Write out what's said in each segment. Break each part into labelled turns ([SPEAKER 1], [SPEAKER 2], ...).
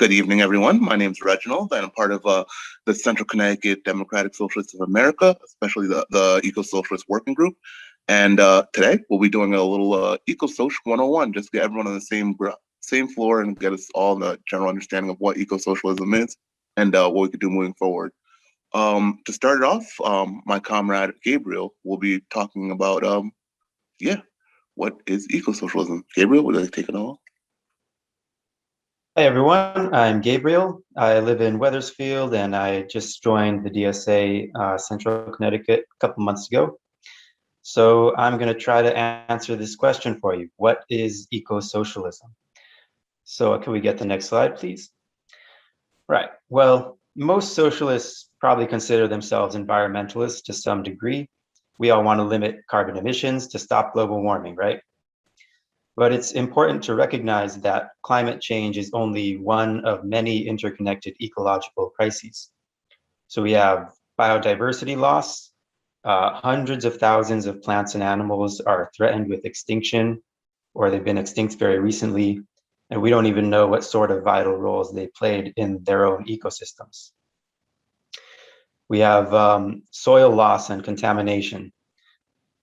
[SPEAKER 1] Good evening, everyone. My name is Reginald, and I'm part of the Central Connecticut Democratic Socialists of America, especially the Eco-Socialist Working Group. And today we'll be doing a little Eco-Social 101, just to get everyone on the same floor and get us all the general understanding of what eco-socialism is and what we could do moving forward. To start it off, my comrade Gabriel will be talking about, what is eco-socialism? Gabriel, would you like to take it all?
[SPEAKER 2] Hi everyone, I'm Gabriel. I live in Wethersfield and I just joined the DSA Central Connecticut a couple months ago. So I'm going to try to answer this question for you. What is eco-socialism? So can we get the next slide, please? Right. Well, most socialists probably consider themselves environmentalists to some degree. We all want to limit carbon emissions to stop global warming, right? But it's important to recognize that climate change is only one of many interconnected ecological crises. So we have biodiversity loss. Hundreds of thousands of plants and animals are threatened with extinction, or they've been extinct very recently, and we don't even know what sort of vital roles they played in their own ecosystems. We have soil loss and contamination.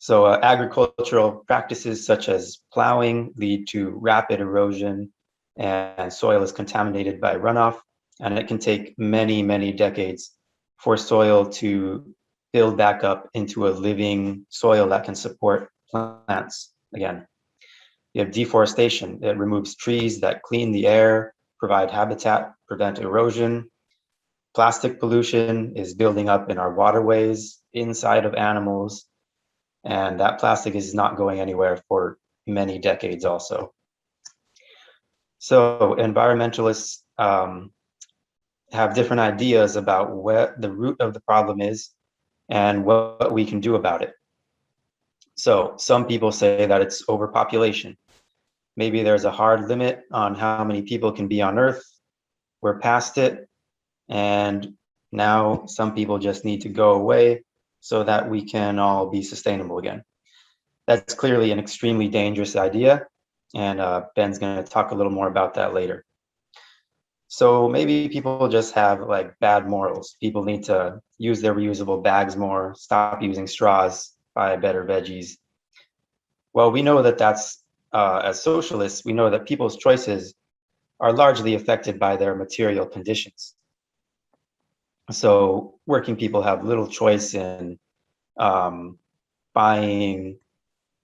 [SPEAKER 2] So agricultural practices such as plowing lead to rapid erosion and soil is contaminated by runoff. And it can take many, many decades for soil to build back up into a living soil that can support plants again. You have deforestation. It removes trees that clean the air, provide habitat, prevent erosion. Plastic pollution is building up in our waterways, inside of animals, and that plastic is not going anywhere for many decades also. So environmentalists have different ideas about what the root of the problem is and what we can do about it. So some people say that it's overpopulation. Maybe there's a hard limit on how many people can be on Earth. We're past it. And now some people just need to go away so that we can all be sustainable again. That's clearly an extremely dangerous idea, and Ben's going to talk a little more about that later. So maybe people just have like bad morals. People need to use their reusable bags more, stop using straws, buy better veggies. Well, we know that that's, as socialists, we know that people's choices are largely affected by their material conditions. So working people have little choice in buying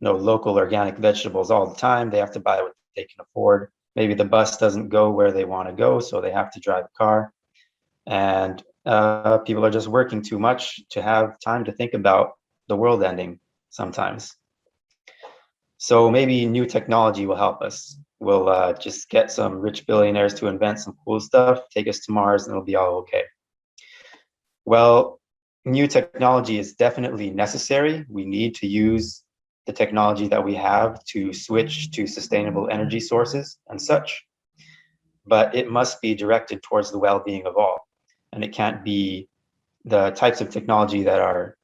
[SPEAKER 2] local organic vegetables all the time. They have to buy what they can afford. Maybe the bus doesn't go where they want to go, so they have to drive a car. And people are just working too much to have time to think about the world ending sometimes. So maybe new technology will help us. We'll just get some rich billionaires to invent some cool stuff, take us to Mars, and it'll be all okay. Well, new technology is definitely necessary. We need to use the technology that we have to switch to sustainable energy sources and such, but it must be directed towards the well-being of all. And it can't be, the types of technology that are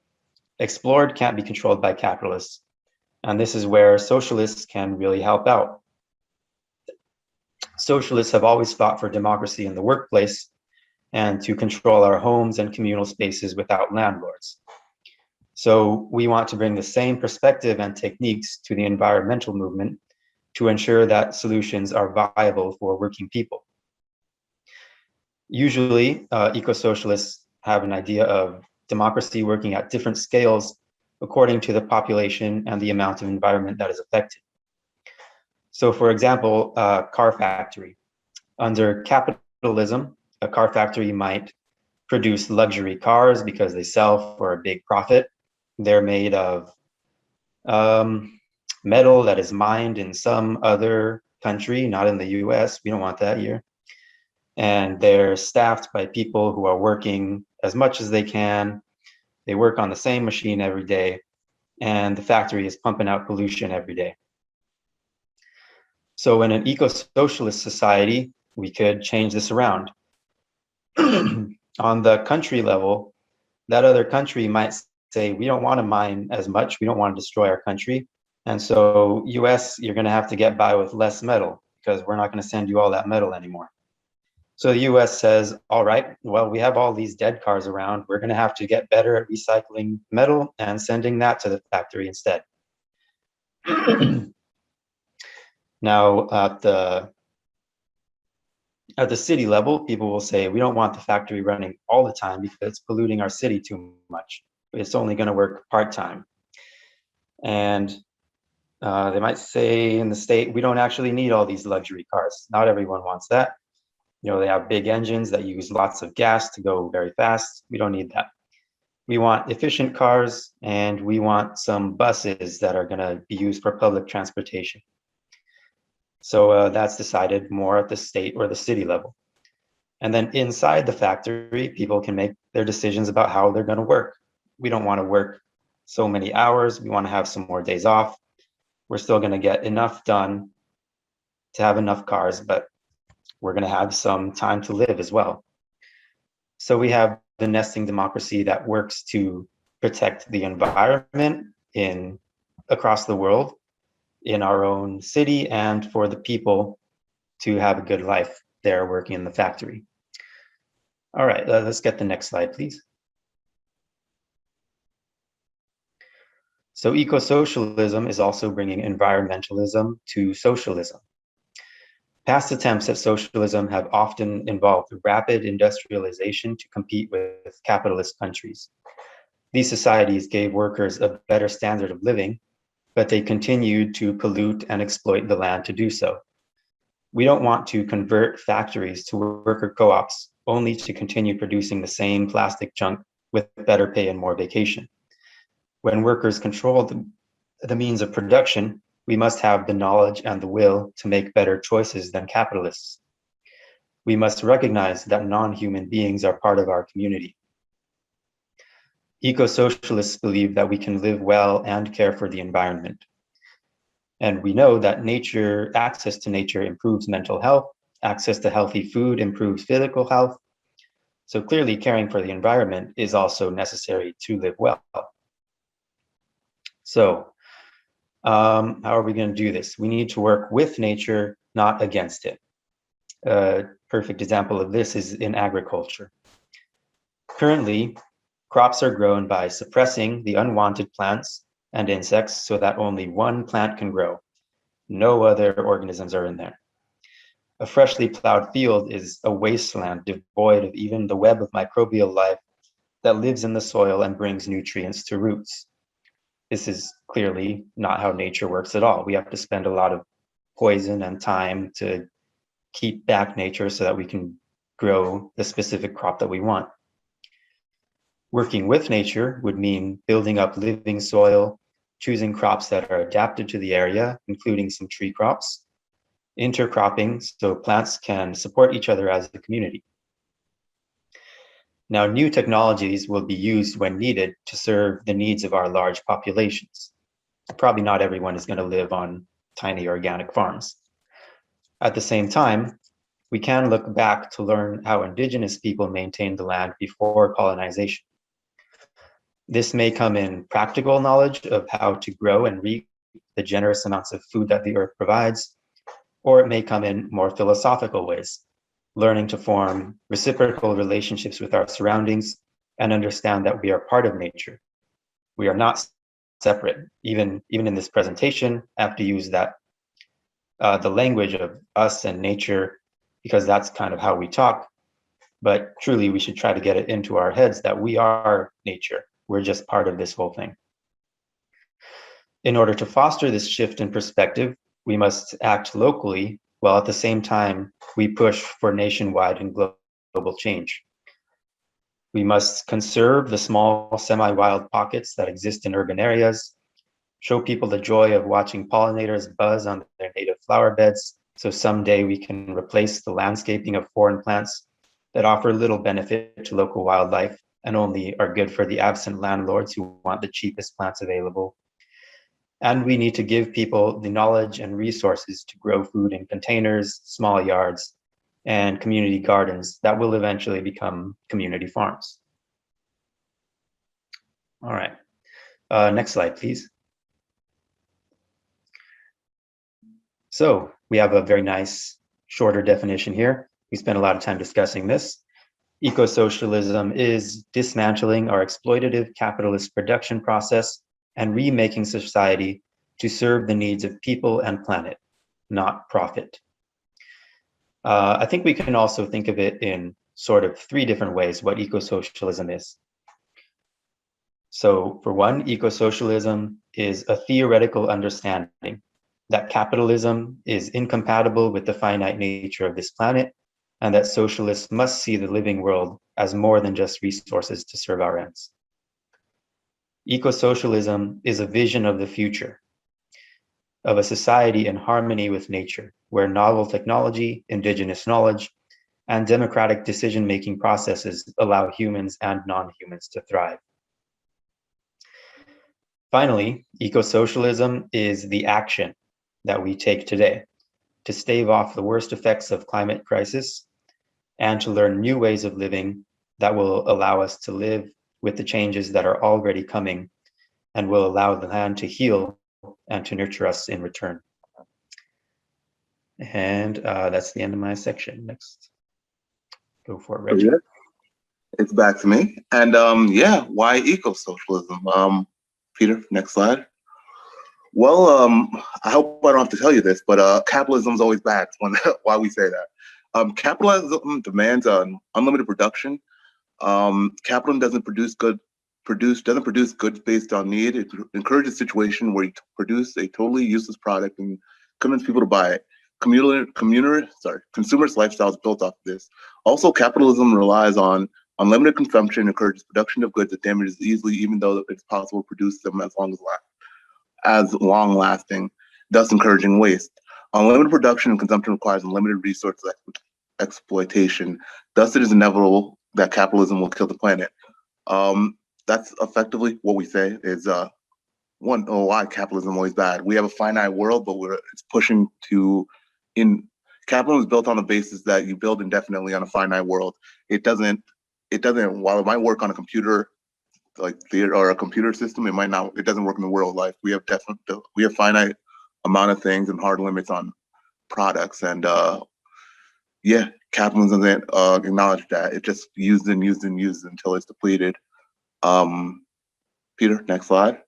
[SPEAKER 2] explored can't be controlled by capitalists. And this is where socialists can really help out. Socialists have always fought for democracy in the workplace and to control our homes and communal spaces without landlords. So we want to bring the same perspective and techniques to the environmental movement to ensure that solutions are viable for working people. Usually, eco-socialists have an idea of democracy working at different scales according to the population and the amount of environment that is affected. So for example, a car factory. Under capitalism, a car factory might produce luxury cars because they sell for a big profit. They're made of metal that is mined in some other country, not in the US. We don't want that here. And they're staffed by people who are working as much as they can. They work on the same machine every day, and the factory is pumping out pollution every day. So in an eco-socialist society, we could change this around. On the country level, that other country might say, we don't want to mine as much, we don't want to destroy our country. And so US, you're going to have to get by with less metal because we're not going to send you all that metal anymore. So the US says, all right, well, we have all these dead cars around. We're going to have to get better at recycling metal and sending that to the factory instead. Now, at the city level, people will say, we don't want the factory running all the time because it's polluting our city too much. It's only going to work part-time. And they might say in the state, we don't actually need all these luxury cars. Not everyone wants that. You know, they have big engines that use lots of gas to go very fast. We don't need that. We want efficient cars, and we want some buses that are going to be used for public transportation. So that's decided more at the state or the city level. And then inside the factory, people can make their decisions about how they're going to work. We don't want to work so many hours. We want to have some more days off. We're still going to get enough done to have enough cars, but we're going to have some time to live as well. So we have the nesting democracy that works to protect the environment across the world, in our own city, and for the people to have a good life there working in the factory. All right, let's get the next slide, please. So eco-socialism is also bringing environmentalism to socialism. Past attempts at socialism have often involved rapid industrialization to compete with capitalist countries. These societies gave workers a better standard of living, but they continued to pollute and exploit the land to do so. We don't want to convert factories to worker co-ops only to continue producing the same plastic junk with better pay and more vacation. When workers control the means of production, we must have the knowledge and the will to make better choices than capitalists. We must recognize that non-human beings are part of our community. Eco-socialists believe that we can live well and care for the environment. And we know that access to nature improves mental health, access to healthy food improves physical health. So clearly caring for the environment is also necessary to live well. So how are we going to do this? We need to work with nature, not against it. A perfect example of this is in agriculture. Currently, crops are grown by suppressing the unwanted plants and insects so that only one plant can grow. No other organisms are in there. A freshly plowed field is a wasteland devoid of even the web of microbial life that lives in the soil and brings nutrients to roots. This is clearly not how nature works at all. We have to spend a lot of poison and time to keep back nature so that we can grow the specific crop that we want. Working with nature would mean building up living soil, choosing crops that are adapted to the area, including some tree crops, intercropping so plants can support each other as a community. Now, new technologies will be used when needed to serve the needs of our large populations. Probably not everyone is going to live on tiny organic farms. At the same time, we can look back to learn how indigenous people maintained the land before colonization. This may come in practical knowledge of how to grow and reap the generous amounts of food that the earth provides, or it may come in more philosophical ways, learning to form reciprocal relationships with our surroundings and understand that we are part of nature. We are not separate. Even in this presentation, I have to use that the language of us and nature because that's kind of how we talk. But truly, we should try to get it into our heads that we are nature. We're just part of this whole thing. In order to foster this shift in perspective, we must act locally, while at the same time, we push for nationwide and global change. We must conserve the small semi-wild pockets that exist in urban areas, show people the joy of watching pollinators buzz on their native flower beds, so someday we can replace the landscaping of foreign plants that offer little benefit to local wildlife and only are good for the absent landlords who want the cheapest plants available. And we need to give people the knowledge and resources to grow food in containers, small yards, and community gardens that will eventually become community farms. All right, next slide, please. So we have a very nice shorter definition here. We spent a lot of time discussing this. Eco-socialism is dismantling our exploitative capitalist production process and remaking society to serve the needs of people and planet, not profit. I think we can also think of it in sort of three different ways what eco-socialism is. So for one, eco-socialism is a theoretical understanding that capitalism is incompatible with the finite nature of this planet, and that socialists must see the living world as more than just resources to serve our ends. Eco-socialism is a vision of the future, of a society in harmony with nature, where novel technology, indigenous knowledge, and democratic decision-making processes allow humans and non-humans to thrive. Finally, eco-socialism is the action that we take today to stave off the worst effects of climate crisis and to learn new ways of living that will allow us to live with the changes that are already coming and will allow the land to heal and to nurture us in return. And that's the end of my section. Next. Go for it, Reggie.
[SPEAKER 1] It's back to me. And yeah, why eco-socialism? Peter, next slide. Well, I hope I don't have to tell you this, but capitalism is always bad. Why we say that. Capitalism demands unlimited production. Capitalism doesn't produce goods based on need. It encourages a situation where you produce a totally useless product and convince people to buy it. Consumers' lifestyles built off of this. Also, capitalism relies on unlimited consumption, encourages production of goods that damages easily, even though it's possible to produce them as long lasting, thus encouraging waste. Unlimited production and consumption requires unlimited resource exploitation. Thus, it is inevitable that capitalism will kill the planet. That's effectively what we say is why capitalism is always bad. We have a finite world, but it's pushing to capitalism is built on the basis that you build indefinitely on a finite world. It doesn't while it might work on a computer like theater or a computer system, it doesn't work in the world life. We have finite amount of things and hard limits on products, and yeah, capitalism doesn't acknowledge that. It just used and used and used until it's depleted. Peter, next slide.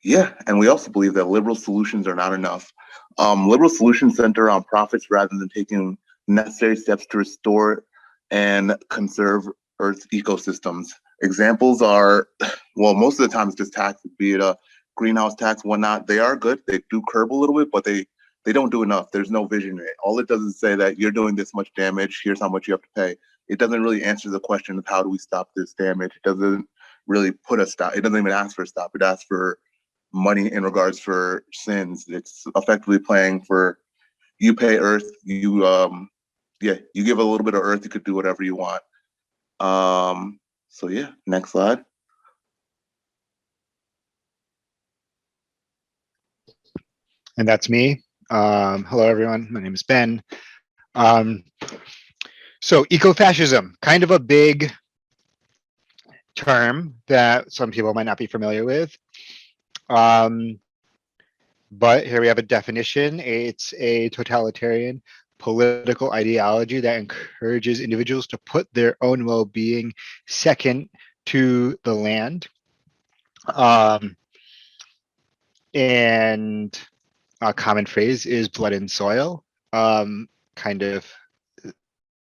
[SPEAKER 1] Yeah, and we also believe that liberal solutions are not enough. Liberal solutions center on profits rather than taking necessary steps to restore and conserve Earth's ecosystems. Examples are, well, most of the time it's just taxes, be it a greenhouse tax, whatnot. They are good. They do curb a little bit, but they don't do enough. There's no vision in it. All it does is say that you're doing this much damage. Here's how much you have to pay. It doesn't really answer the question of how do we stop this damage. It doesn't really put a stop. It doesn't even ask for a stop. It asks for money in regards for sins. It's effectively playing for you pay Earth. You give a little bit of Earth. You could do whatever you want. So yeah, next slide.
[SPEAKER 3] And that's me. Hello, everyone. My name is Ben. So eco-fascism, kind of a big term that some people might not be familiar with. But here we have a definition. It's a totalitarian political ideology that encourages individuals to put their own well-being second to the land. And a common phrase is blood and soil, kind of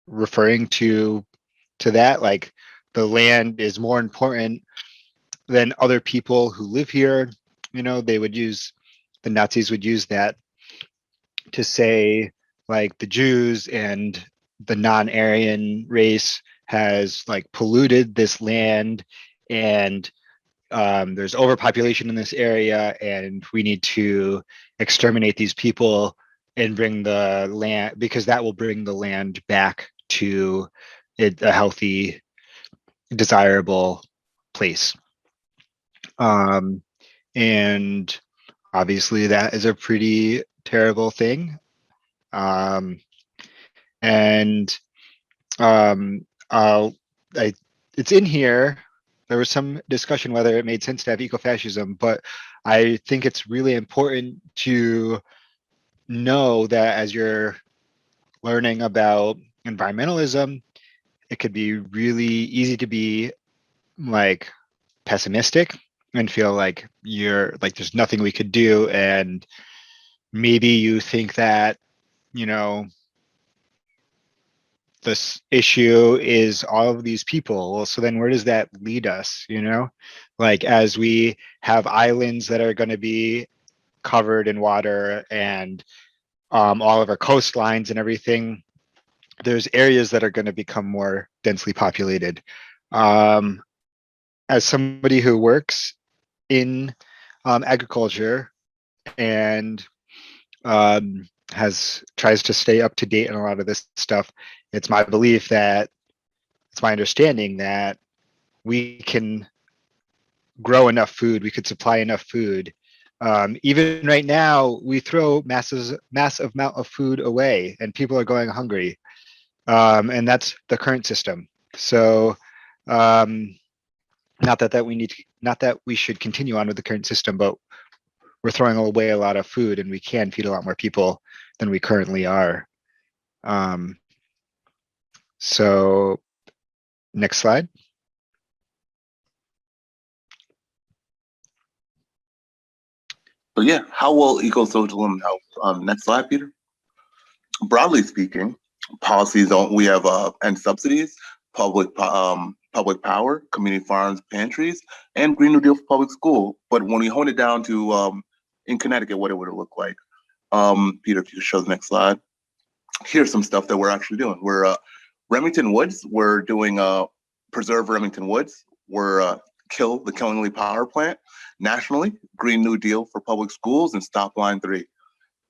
[SPEAKER 3] referring to that, like the land is more important than other people who live here. You know, the Nazis would use that to say, like, the Jews and the non-Aryan race has like polluted this land, and there's overpopulation in this area, and we need to exterminate these people and bring the land, because that will bring the land back to a healthy, desirable place. And obviously that is a pretty terrible thing. It's in here. There was some discussion whether it made sense to have ecofascism, but I think it's really important to know that as you're learning about environmentalism, it could be really easy to be like pessimistic and feel like you're like there's nothing we could do, and maybe you think that, you know, this issue is all of these people. Well, so then where does that lead us, you know? Like as we have islands that are going to be covered in water, and all of our coastlines and everything, there's areas that are going to become more densely populated. As somebody who works in agriculture and tries to stay up to date on a lot of this stuff, it's my belief that it's my understanding that we can grow enough food, we could supply enough food. Even right now, we throw massive amount of food away, and people are going hungry, and that's the current system. So, not that we should continue on with the current system, but we're throwing away a lot of food, and we can feed a lot more people than we currently are. So, next slide.
[SPEAKER 1] So yeah, how will eco-socialism help? Next slide, Peter. Broadly speaking, policies we have and subsidies, public power, community farms, pantries, and Green New Deal for public school. But when we hone it down to in Connecticut, what it would look like. Peter, if you could show the next slide. Here's some stuff that we're actually doing. We're Remington Woods. We're doing preserve Remington Woods. We're kill the Killingly Power Plant nationally. Green New Deal for public schools, and stop Line 3.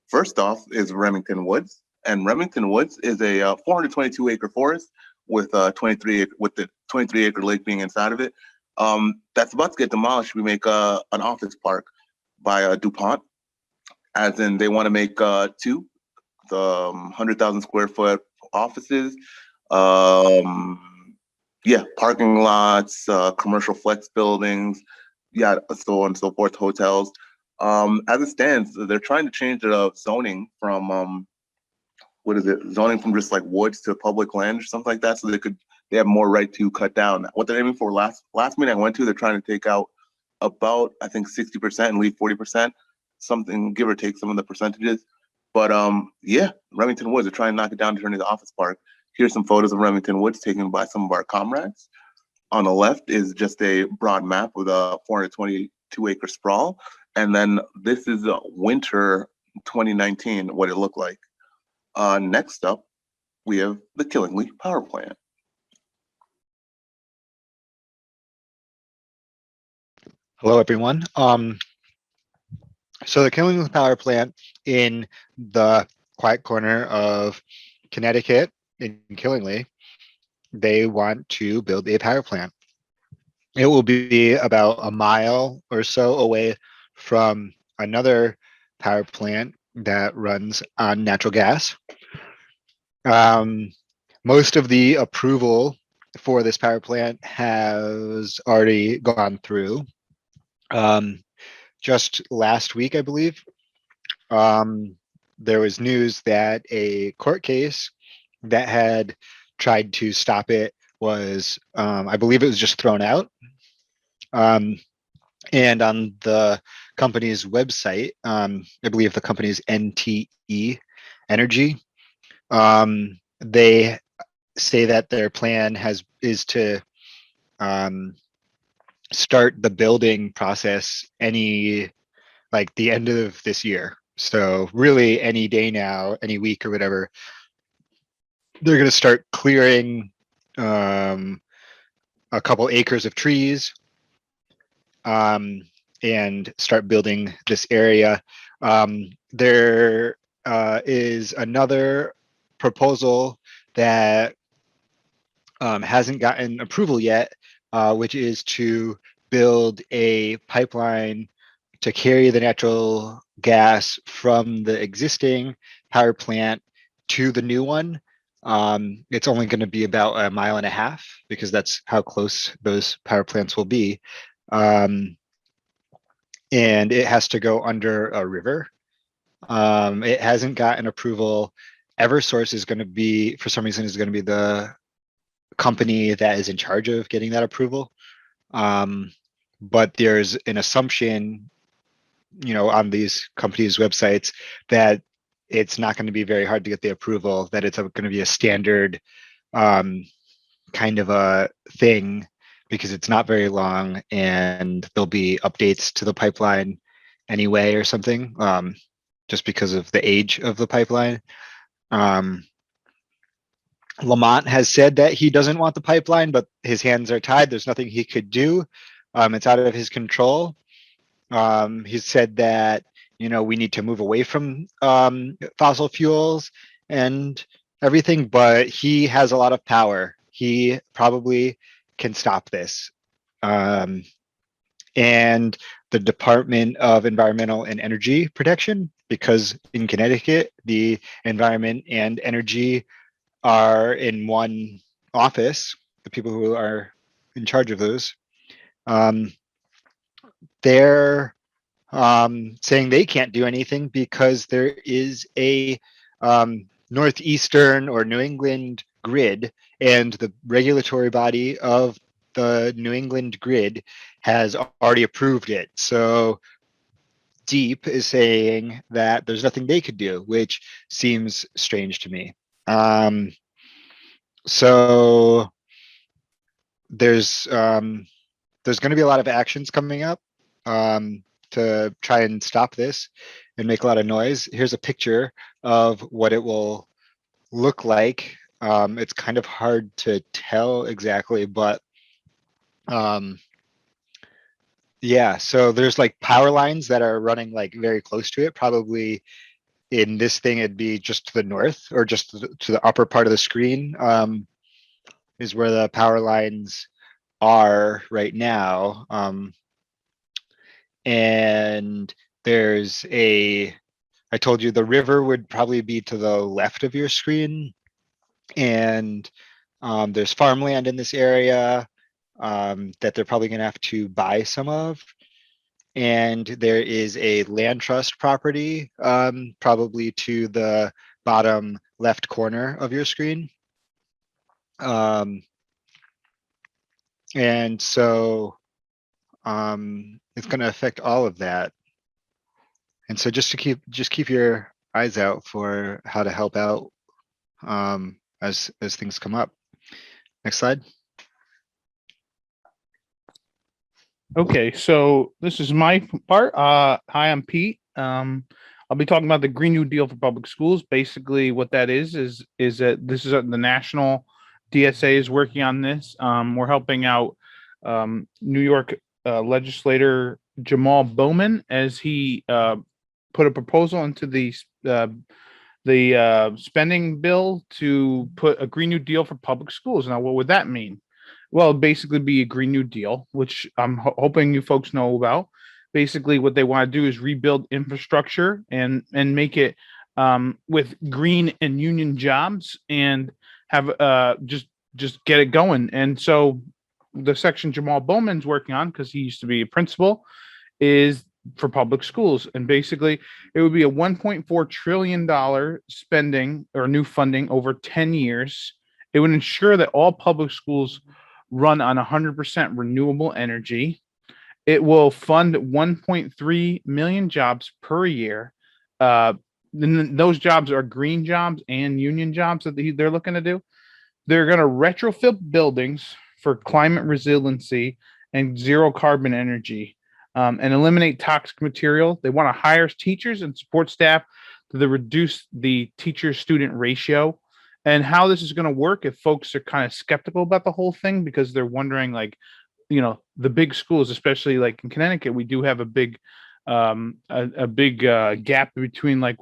[SPEAKER 1] First off is Remington Woods, and Remington Woods is a 422 acre forest with the 23 acre lake being inside of it. That's about to get demolished. We make an office park by DuPont, as in they want to make two, the 100,000 square foot offices. Yeah, parking lots, commercial flex buildings, yeah, so on and so forth, hotels. As it stands, they're trying to change the zoning from zoning from just like woods to public land or something like that, so they have more right to cut down. What they're aiming for, last meeting I went to, they're trying to take out about, I think, 60% and leave 40%, something, give or take some of the percentages. But yeah, Remington Woods, they're trying to knock it down to turn it into office park. Here's some photos of Remington Woods taken by some of our comrades. On the left is just a broad map with a 422 acre sprawl. And then this is winter 2019, what it looked like. Next up, we have the Killingly Power Plant.
[SPEAKER 3] Hello, everyone. So the Killingly Power Plant in the quiet corner of Connecticut in Killingly, they want to build a power plant. It will be about a mile or so away from another power plant that runs on natural gas. Most of the approval for this power plant has already gone through. Just last week, I believe, there was news that a court case that had tried to stop it was, I believe it was just thrown out. And on the company's website, I believe the company's NTE Energy, they say that their plan is to start the building process like the end of this year. So really any day now, any week or whatever, they're going to start clearing a couple acres of trees and start building this area. There is another proposal that hasn't gotten approval yet, which is to build a pipeline to carry the natural gas from the existing power plant to the new one. It's only going to be about a mile and a half because that's how close those power plants will be. And it has to go under a river. It hasn't gotten approval Eversource is going to be, for some reason, is going to be the company that is in charge of getting that approval. But there's an assumption, on these companies' websites that it's not going to be very hard to get the approval, that it's going to be a standard kind of a thing because it's not very long and there'll be updates to the pipeline anyway or something, just because of the age of the pipeline. Lamont has said that he doesn't want the pipeline, but his hands are tied. There's nothing he could do. It's out of his control. He said that, we need to move away from fossil fuels and everything, but he has a lot of power. He probably can stop this. And the Department of Environmental and Energy Protection, because in Connecticut, the environment and energy are in one office, the people who are in charge of those, they're saying they can't do anything because there is a northeastern or New England grid, and the regulatory body of the New England grid has already approved it. So DEEP is saying that there's nothing they could do, which seems strange to me. So there's going to be a lot of actions coming up to try and stop this and make a lot of noise. Here's a picture of what it will look like. It's kind of hard to tell exactly, but yeah, so there's like power lines that are running like very close to it. Probably in this thing, it'd be just to the north or just to the upper part of the screen is where the power lines are right now. And there's I told you the river would probably be to the left of your screen. And there's farmland in this area that they're probably going to have to buy some of. And there is a land trust property, probably to the bottom left corner of your screen. And so it's going to affect all of that. And so just keep your eyes out for how to help out as things come up. Next slide.
[SPEAKER 4] Okay, so this is my part. Hi, I'm Pete. I'll be talking about the Green New Deal for public schools. Basically, what that is that this is the national DSA is working on this. We're helping out New York legislator Jamal Bowman as he put a proposal into the spending bill to put a Green New Deal for public schools. Now, what would that mean? Well, basically be a Green New Deal, which I'm hoping you folks know about. Basically, what they want to do is rebuild infrastructure and make it with green and union jobs and have just get it going. And so the section Jamal Bowman's working on, because he used to be a principal, is for public schools. And basically, it would be a $1.4 trillion spending or new funding over 10 years. It would ensure that all public schools run on 100% renewable energy. It will fund 1.3 million jobs per year. Those jobs are green jobs and union jobs that they're looking to do. They're going to retrofit buildings for climate resiliency and zero carbon energy, and eliminate toxic material. They want to hire teachers and support staff to reduce the teacher-student ratio. And how this is going to work, if folks are kind of skeptical about the whole thing because they're wondering, like, the big schools, especially like in Connecticut, we do have a big gap between like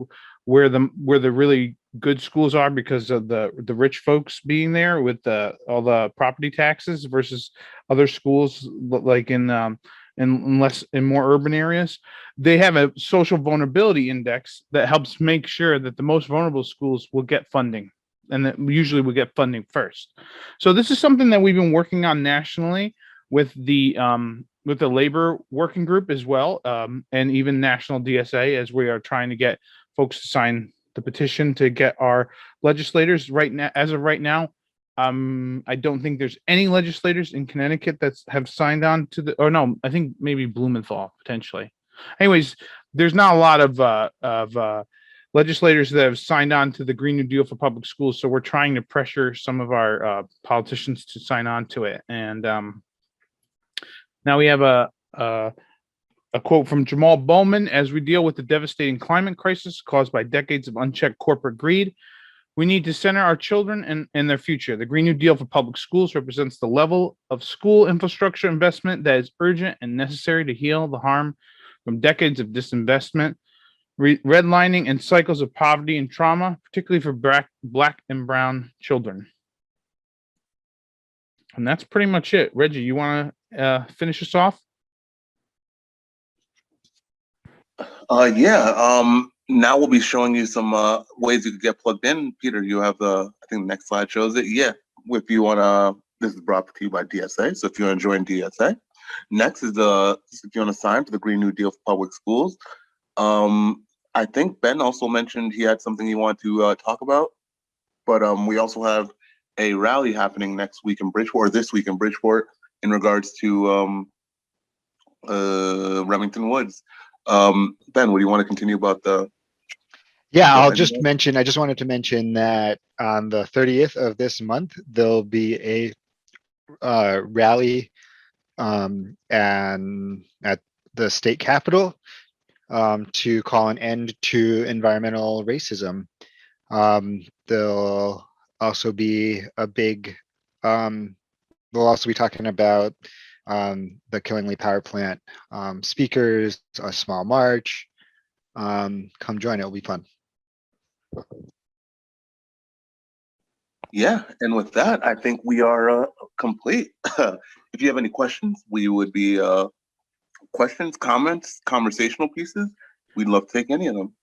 [SPEAKER 4] where the really good schools are because of the rich folks being there with all the property taxes versus other schools like in more urban areas. They have a social vulnerability index that helps make sure that the most vulnerable schools will get funding, and that usually we get funding first. So this is something that we've been working on nationally with the labor working group as well, and even national DSA, as we are trying to get folks to sign the petition to get our legislators right now. As of right now, I don't think there's any legislators in Connecticut that have signed on to the, or no, I think maybe Blumenthal potentially. Anyways, there's not a lot of legislators that have signed on to the Green New Deal for public schools. So we're trying to pressure some of our politicians to sign on to it. And now we have a quote from Jamal Bowman: as we deal with the devastating climate crisis caused by decades of unchecked corporate greed, we need to center our children and their future. The Green New Deal for public schools represents the level of school infrastructure investment that is urgent and necessary to heal the harm from decades of disinvestment, redlining, and cycles of poverty and trauma, particularly for Black and brown children. And that's pretty much it. Reggie, you want to finish us off?
[SPEAKER 1] Yeah. Now we'll be showing you some ways you could get plugged in. Peter, you have I think the next slide shows it. Yeah. If you want to, this is brought to you by DSA. So if you're enjoying DSA, next is if you want to sign to the Green New Deal for public schools. I think Ben also mentioned he had something he wanted to talk about, but we also have a rally happening next week in Bridgeport, or this week in Bridgeport, in regards to Remington Woods. Ben, what do you want to continue about the?
[SPEAKER 3] Yeah, I just wanted to mention that on the 30th of this month, there'll be a rally and at the state capitol to call an end to environmental racism. There'll also be a big, we'll also be talking about the Killingly Power Plant speakers, a small march. Come join, it'll be fun.
[SPEAKER 1] Yeah, and with that, I think we are complete. If you have any questions, we would be questions, comments, conversational pieces. We'd love to take any of them.